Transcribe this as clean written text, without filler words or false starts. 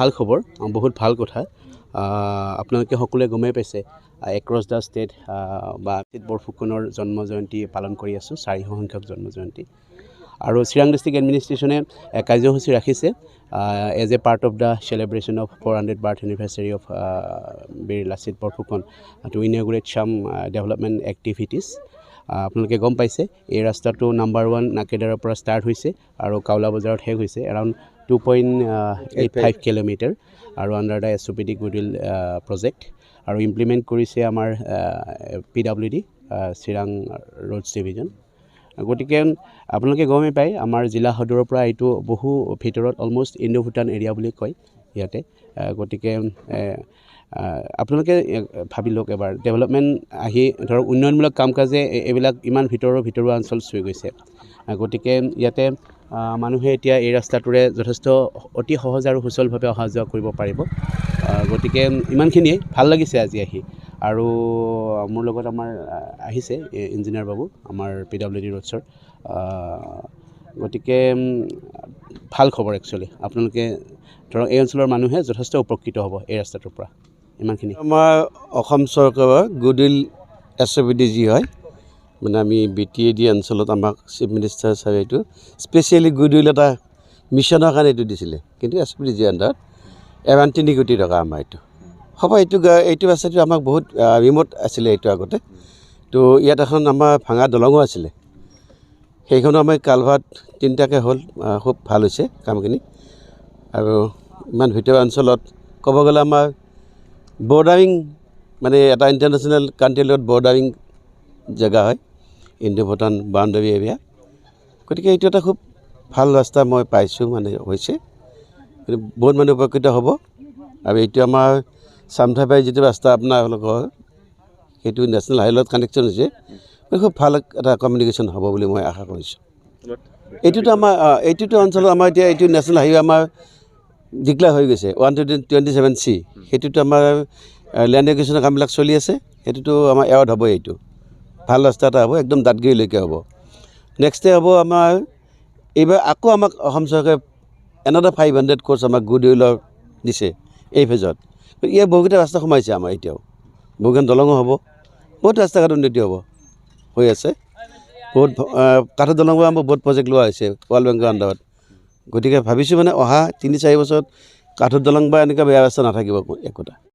ভাল খবৰ বহুত ভাল কথা আপোনালোকে সকলোৱে গমেই পাইছে এক্ৰছ দ্য ষ্টেট বা বৰফুকনৰ জন্ম জয়ন্তী পালন কৰি আছোঁ 400 সংখ্যক জন্ম জয়ন্তী আৰু চিৰাং ডিষ্ট্ৰিক্ট এডমিনিষ্ট্ৰেশ্যনে কাৰ্যসূচী ৰাখিছে as a part of the celebration of 400 birth anniversary of Bir Lachit Borphukan to inaugurate some development activities আপোনালোকে গম পাইছে এই ৰাস্তাটো নাম্বাৰ 1 নাকেদাৰৰ পৰা ষ্টাৰ্ট হৈছে আৰু কাউলা বজাৰত শেষ হৈছে এৰাউণ্ড 2.85 কিলোমিটাৰ আৰু under the SOPD goodwill project আৰু ইমপ্লিমেণ্ট কৰিছে আমাৰ PWD চিৰাং ৰোডছ ডিভিজন গতিকে আপোনালোকে গমেই পায় আমাৰ জিলা সদৰৰ পৰা এইটো বহু ভিতৰত অলমষ্ট ইণ্ডো ভূটান এৰিয়া বুলি কয় ইয়াতে গতিকে আপোনালোকে ভাবি লওক এবাৰ ডেভেলপমেণ্ট আহি ধৰক উন্নয়নমূলক কাম কাজে এইবিলাক ইমান ভিতৰুৱা অঞ্চল চুই গৈছে গতিকে ইয়াতে মানুহে এতিয়া এই ৰাস্তাটোৰে যথেষ্ট অতি সহজ আৰু সুচলভাৱে অহা যোৱা কৰিব পাৰিব গতিকে ইমানখিনিয়ে ভাল লাগিছে আজি আহি আৰু মোৰ লগত আমাৰ আহিছে ইঞ্জিনিয়াৰ বাবু আমাৰ PWD ৰোডছৰ গতিকে ভাল খবৰ একচুৱেলি আপোনালোকে ধৰক এই অঞ্চলৰ মানুহে যথেষ্ট উপকৃত হ'ব এই ৰাস্তাটোৰ পৰা ইমানখিনি আমাৰ অসম চৰকাৰৰ গুডউইল SOPD যি হয় মানে আমি BTAD অঞ্চলত আমাক চিফ মিনিষ্টাৰ ছাৰে এইটো স্পেচিয়েলি গুডউইল এটা মিছনৰ কাৰণে এইটো দিছিলে কিন্তু SOPD যি আণ্ডাৰত এৰাউণ্ড 3 কোটি টকা আমাৰ এইটো হ'ব এইটো ৰাস্তাটো আমাক বহুত ৰিম'ট আছিলে এইটো আগতে তো ইয়াত এখন আমাৰ ভাঙা দলঙো আছিলে সেইখনো আমাৰ কালভাৰ্ট 3টাকৈ হ'ল খুব ভাল হৈছে কামখিনি আৰু ইমান ভিতৰুৱা অঞ্চলত ক'ব গ'লে আমাৰ বৰ্ডাৰিং মানে এটা ইণ্টাৰনেশ্যনেল কাণ্ট্ৰিৰ লগত বৰ্ডাৰিং জেগা হয় ইণ্ডো ভূটান বাউণ্ডাৰী এৰিয়া গতিকে এইটো এটা খুব ভাল ৰাস্তা মই পাইছোঁ মানে হৈছে বহুত মানুহ উপকৃত হ'ব আৰু এইটো আমাৰ চামথাবাই যিটো ৰাস্তা আপোনালোকৰ সেইটো নেশ্যনেল হাইৱেৰ লগত কানেকশ্যন হৈছে খুব ভাল এটা কমিউনিকেশ্যন হ'ব বুলি মই আশা কৰিছোঁ এইটোতো অঞ্চলত আমাৰ এতিয়া এইটো নেশ্যনেল হাইৱে আমাৰ ডিক্লেয়াৰ হৈ গৈছে 127C সেইটোতো আমাৰ লেণ্ড একুইজিশ্যনৰ কামবিলাক চলি আছে সেইটোতো আমাৰ এৱাৰ্ড হ'ব এইটো ভাল ৰাস্তা এটা হ'ব একদম দাঁতগুৰিলৈকে হ'ব নেক্সটে হ'ব আমাৰ এইবাৰ আকৌ আমাক অসম চৰকাৰে এনাডাৰ 500 কোৰ্চ আমাক গুডউইলৰ দিছে এই ফেজত ইয়াৰ বহুকেইটা ৰাস্তা সোমাইছে আমাৰ এতিয়াও বহুকেইখন দলঙো হ'ব বহুত ৰাস্তা ঘাট উন্নতি হ'ব হৈ আছে বহুত কাঠৰ দলঙবোৰ আমাৰ বহুত প্ৰজেক্ট লোৱা হৈছে ৱৰ্ল্ড বেংকৰ আণ্ডাৰত গতিকে ভাবিছোঁ মানে অহা 3-4 বছৰত কাঠৰ দলং বা এনেকুৱা বেয়া ৰাস্তা নাথাকিব একোটা